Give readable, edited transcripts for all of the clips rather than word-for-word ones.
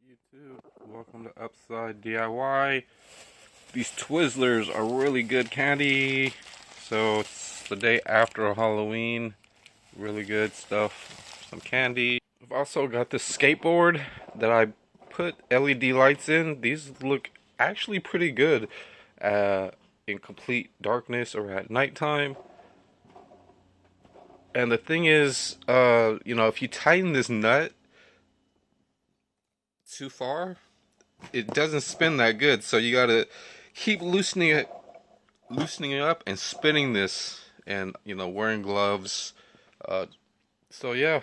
YouTube? Welcome to Upside DIY. These Twizzlers are really good candy. So it's the day after Halloween. Really good stuff. Some candy. I've also got this skateboard that I put LED lights in. These look actually pretty good in complete darkness or at nighttime. And the thing is, if you tighten this nut too far, it doesn't spin that good. So you gotta keep loosening it up and spinning this, and wearing gloves. Uh, so yeah,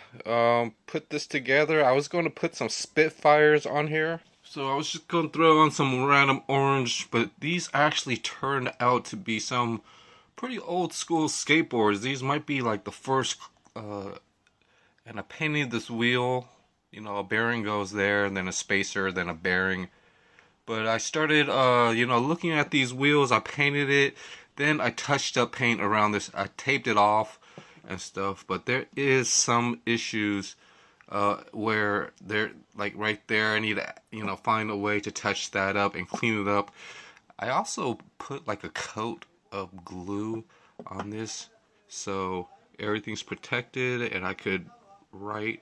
put this together. I was going to put some Spitfires on here. So I was just going to throw on some random orange, but these actually turned out to be some pretty old school skateboards. These might be like the first, and I painted this wheel. A bearing goes there, and then a spacer, then a bearing. But I started, looking at these wheels. I painted it. Then I touched up paint around this. I taped it off and stuff. But there is some issues where they're like right there. I need to, find a way to touch that up and clean it up. I also put like a coat of glue on this, so everything's protected, and I could rewrite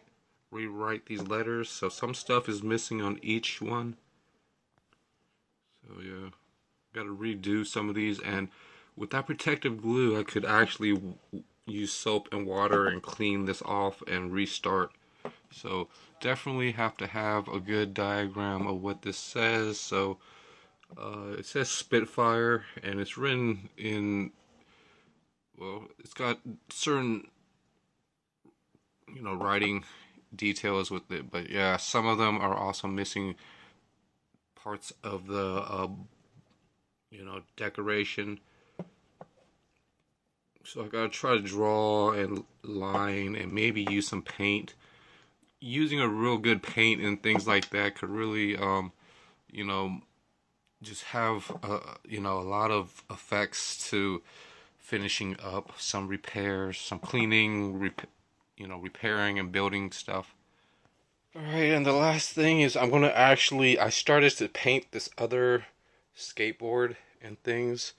these letters. So some stuff is missing on each one. So yeah, gotta redo some of these, and with that protective glue I could actually use soap and water and clean this off and restart. So definitely have to have a good diagram of what this says. So it says Spitfire, and it's written in, well, it's got certain writing details with it, but yeah, some of them are also missing parts of the decoration. So I gotta try to draw and line and maybe use some paint. Using a real good paint and things like that could really just have a lot of effects to finishing up some repairs, some cleaning, repairing and building stuff. Alright, and the last thing is I started to paint this other skateboard and things,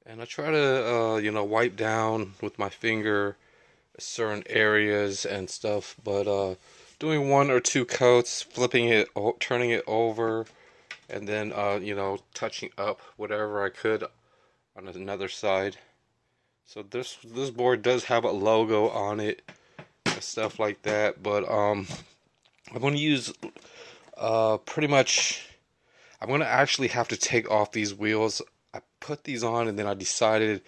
and I try to, wipe down with my finger certain areas and stuff, but doing one or two coats, flipping it, turning it over, and then, touching up whatever I could on another side. So this board does have a logo on it and stuff like that, but I'm going to use pretty much, I'm going to actually have to take off these wheels. I put these on, and then I decided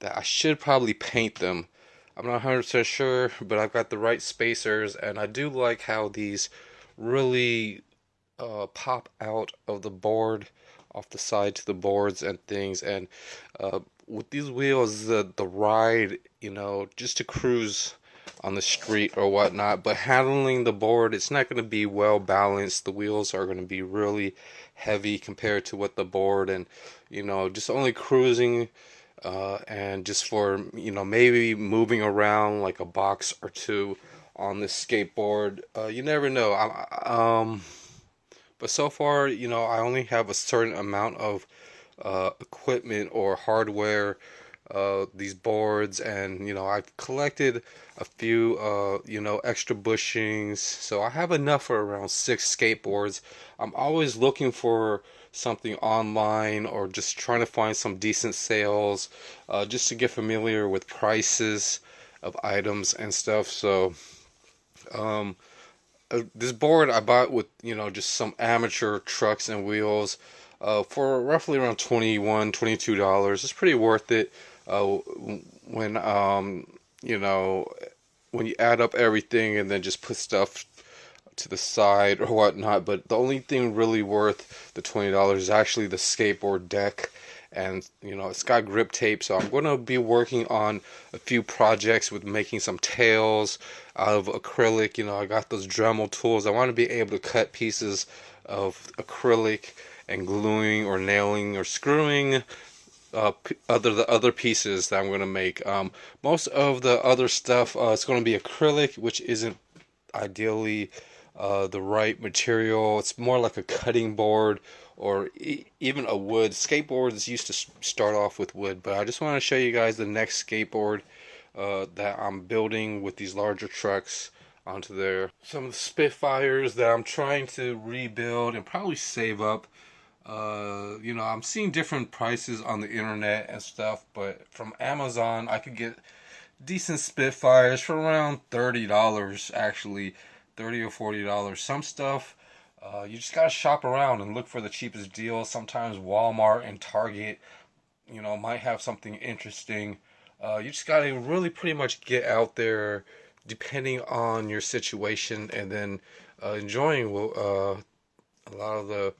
that I should probably paint them. I'm not 100% sure, but I've got the right spacers, and I do like how these really pop out of the board, off the side to the boards and things. And with these wheels, the ride, just to cruise on the street or whatnot, but handling the board, it's not going to be well balanced. The wheels are going to be really heavy compared to what the board, and just only cruising, and just for maybe moving around like a box or two on this skateboard. You never know. But so far, I only have a certain amount of equipment or hardware, these boards, and I've collected a few extra bushings, so I have enough for around 6 skateboards. I'm always looking for something online, or just trying to find some decent sales, just to get familiar with prices of items and stuff. So this board I bought with just some amateur trucks and wheels, for roughly around $21-22. It's pretty worth it when when you add up everything and then just put stuff to the side or whatnot. But the only thing really worth the $20 is actually the skateboard deck, and it's got grip tape. So I'm going to be working on a few projects with making some tails out of acrylic. I got those Dremel tools. I want to be able to cut pieces of acrylic and gluing or nailing or screwing the other pieces that I'm going to make. Most of the other stuff, it's going to be acrylic, which isn't ideally the right material. It's more like a cutting board or even a wood. Skateboards used to start off with wood, but I just want to show you guys the next skateboard that I'm building with these larger trucks onto there. Some of the Spitfires that I'm trying to rebuild and probably save up. You know, I'm seeing different prices on the internet and stuff, but from Amazon I could get decent Spitfires for around $30, actually $30 or $40. Some stuff you just gotta shop around and look for the cheapest deal. Sometimes Walmart and Target, you know, might have something interesting. You just gotta really pretty much get out there depending on your situation, and then enjoying a lot of the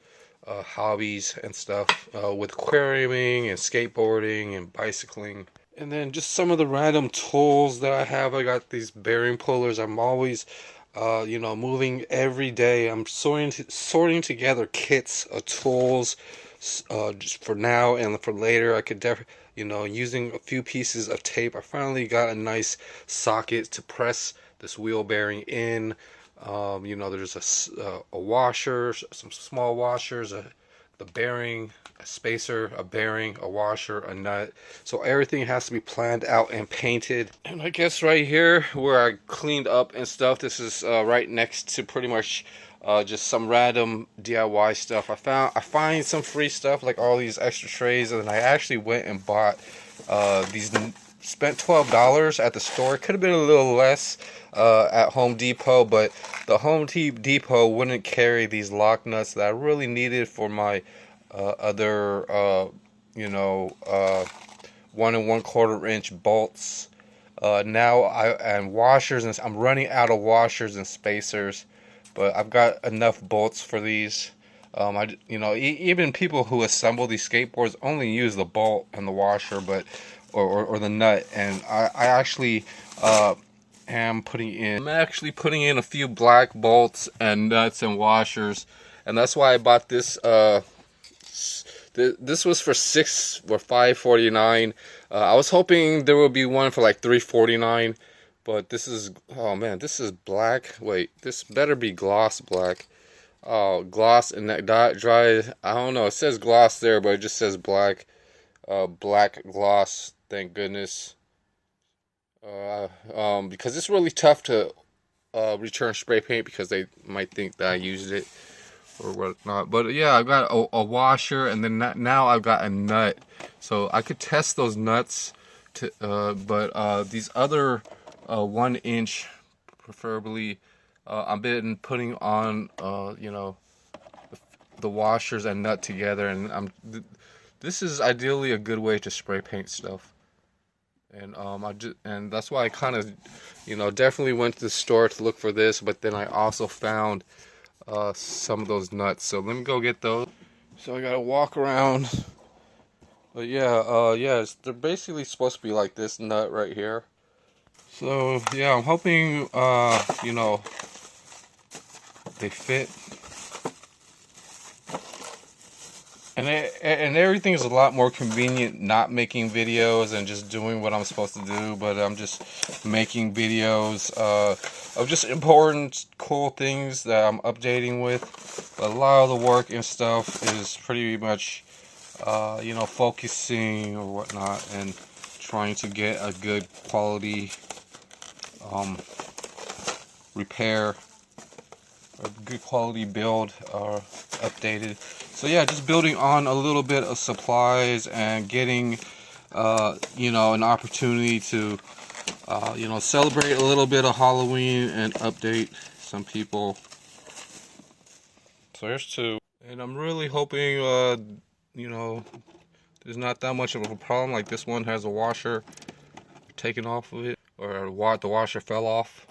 hobbies and stuff with aquariuming and skateboarding and bicycling. And then just some of the random tools that I have. I got these bearing pullers. I'm always you know, moving every day. I'm sorting together kits of tools just for now and for later. I could definitely, you know, using a few pieces of tape, I finally got a nice socket to press this wheel bearing in. You know, there's a washer, some small washers, the bearing, a spacer, a bearing, a washer, a nut. So everything has to be planned out and painted. And I guess right here where I cleaned up and stuff, this is right next to pretty much just some random DIY stuff. I find some free stuff like all these extra trays, and then I actually went and bought these. Spent $12 at the store. It could have been a little less at Home Depot, but the Home Depot wouldn't carry these lock nuts that I really needed for my other, you know, 1 1/4 inch bolts. And washers, and I'm running out of washers and spacers, but I've got enough bolts for these. You know, even people who assemble these skateboards only use the bolt and the washer, but or the nut. And I actually I'm actually putting in a few black bolts and nuts and washers, and that's why I bought this. This was for $5.49. I was hoping there would be one for like $3.49, but this is, oh man, this is black. Wait, this better be gloss black. Oh, gloss and that dry. I don't know. It says gloss there, but it just says black. Black gloss. Thank goodness. Because it's really tough to return spray paint because they might think that I used it or whatnot. But yeah, I've got a washer, and then now I've got a nut, so I could test those nuts. But these other 1 inch, preferably, I've been putting on you know, the washers and nut together, and this is ideally a good way to spray paint stuff. And and that's why I kind of, you know, definitely went to the store to look for this, but then I also found some of those nuts. So let me go get those. So I gotta walk around. But yeah, they're basically supposed to be like this nut right here. So yeah, I'm hoping you know, they fit. And everything is a lot more convenient not making videos and just doing what I'm supposed to do, but I'm just making videos of just important, cool things that I'm updating with. But a lot of the work and stuff is pretty much, you know, focusing or whatnot and trying to get a good quality repair, a good quality build updated. So yeah, just building on a little bit of supplies and getting you know, an opportunity to you know, celebrate a little bit of Halloween and update some people. So here's two, and I'm really hoping you know, there's not that much of a problem. Like this one has a washer taken off of it, or the washer fell off.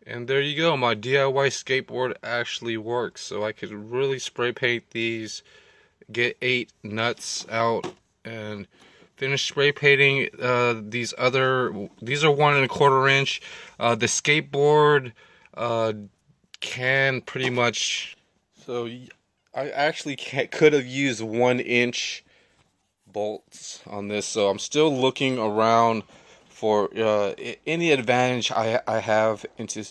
And there you go, my DIY skateboard actually works. So I could really spray paint these, get 8 nuts out, and finish spray painting these are 1 1/4 inch. The skateboard can pretty much, so I actually could have used 1 inch bolts on this. So I'm still looking around for any advantage I have into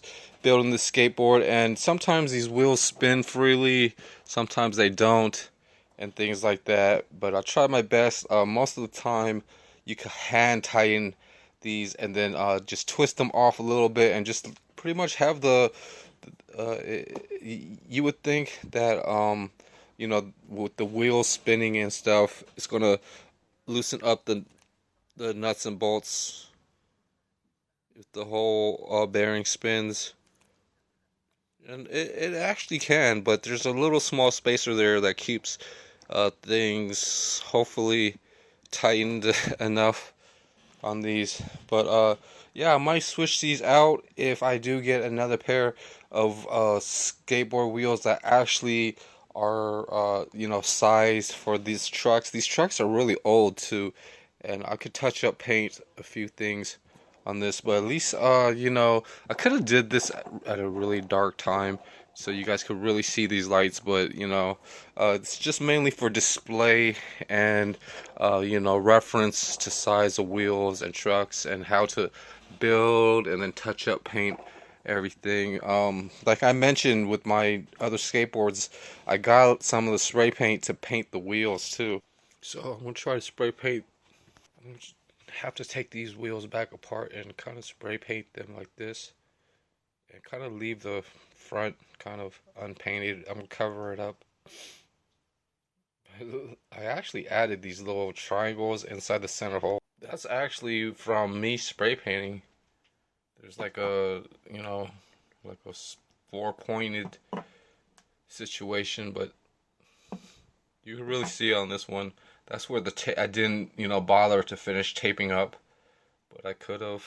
building the skateboard, and sometimes these wheels spin freely, sometimes they don't, and things like that. But I try my best. Most of the time, you can hand tighten these and then just twist them off a little bit and just pretty much have the. You would think that with the wheels spinning and stuff, it's gonna loosen up the nuts and bolts if the whole bearing spins. And it actually can, but there's a little small spacer there that keeps things hopefully tightened enough on these. But yeah, I might switch these out if I do get another pair of skateboard wheels that actually are sized for these trucks. These trucks are really old too, and I could touch up paint a few things on this, but at least I could have did this at a really dark time so you guys could really see these lights, but it's just mainly for display and reference to size of wheels and trucks and how to build and then touch up paint everything. Like I mentioned with my other skateboards, I got some of the spray paint to paint the wheels too, so I'm gonna try to spray paint. Have to take these wheels back apart and kind of spray paint them like this and kind of leave the front kind of unpainted. I'm gonna cover it up. I actually added these little triangles inside the center hole. That's actually from me spray painting. There's like a like a four pointed situation, but you can really see on this one. That's where I didn't, bother to finish taping up, but I could have.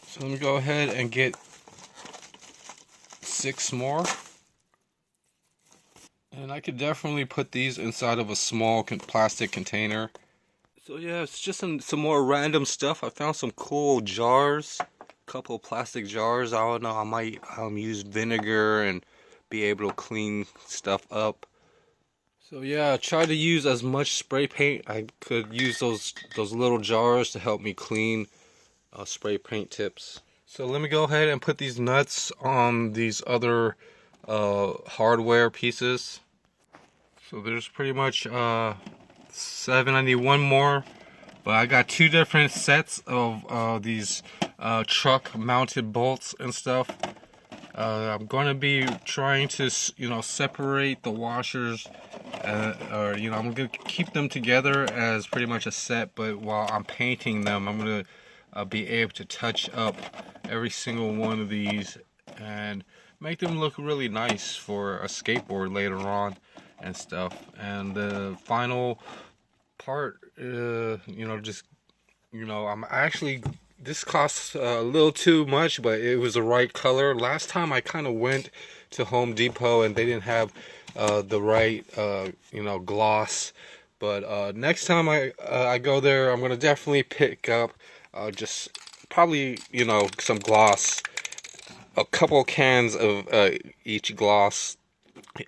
So let me go ahead and get 6 more. And I could definitely put these inside of a small plastic container. So yeah, it's just some more random stuff. I found some cool jars, a couple of plastic jars. I don't know, I might use vinegar and be able to clean stuff up. So yeah, I tried to use as much spray paint. I could use those little jars to help me clean spray paint tips. So let me go ahead and put these nuts on these other hardware pieces. So there's pretty much 7. I need 1 more, but I got 2 different sets of these truck mounted bolts and stuff. I'm going to be trying to separate the washers, or I'm going to keep them together as pretty much a set, but while I'm painting them, I'm going to be able to touch up every single one of these and make them look really nice for a skateboard later on and stuff. And the final part, I'm actually, this costs a little too much, but it was the right color. Last time I kind of went to Home Depot and they didn't have the right gloss, but next time I go there, I'm gonna definitely pick up just probably some gloss, a couple cans of each gloss,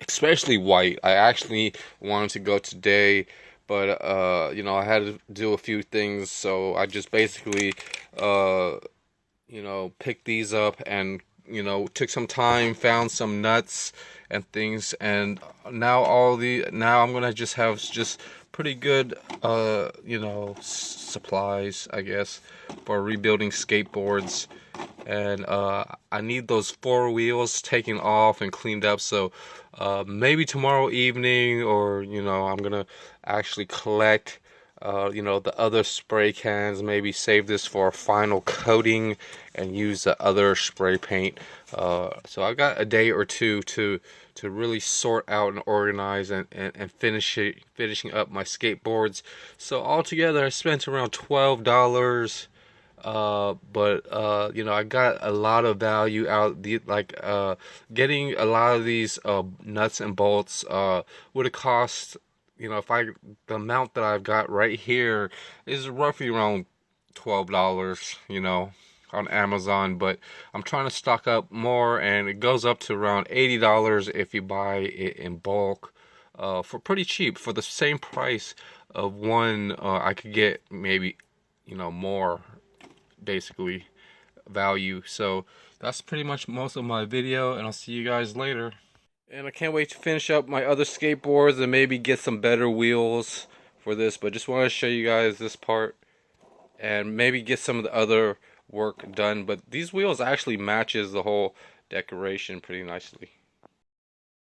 especially white. I actually wanted to go today, but I had to do a few things, so I just basically picked these up and took some time, found some nuts and things, and now I'm gonna just have pretty good supplies, I guess, for rebuilding skateboards. And I need those 4 wheels taken off and cleaned up, so maybe tomorrow evening, or I'm gonna actually collect the other spray cans, maybe save this for a final coating and use the other spray paint. So I got a day or two to really sort out and organize and finishing up my skateboards. So altogether I spent around $12. But I got a lot of value out. Getting a lot of these nuts and bolts would have cost, the amount that I've got right here is roughly around $12, on Amazon. But I'm trying to stock up more, and it goes up to around $80 if you buy it in bulk, for pretty cheap. For the same price of one, I could get maybe more basically value. So that's pretty much most of my video, and I'll see you guys later. And I can't wait to finish up my other skateboards and maybe get some better wheels for this, but just want to show you guys this part and maybe get some of the other work done. But these wheels actually matches the whole decoration pretty nicely.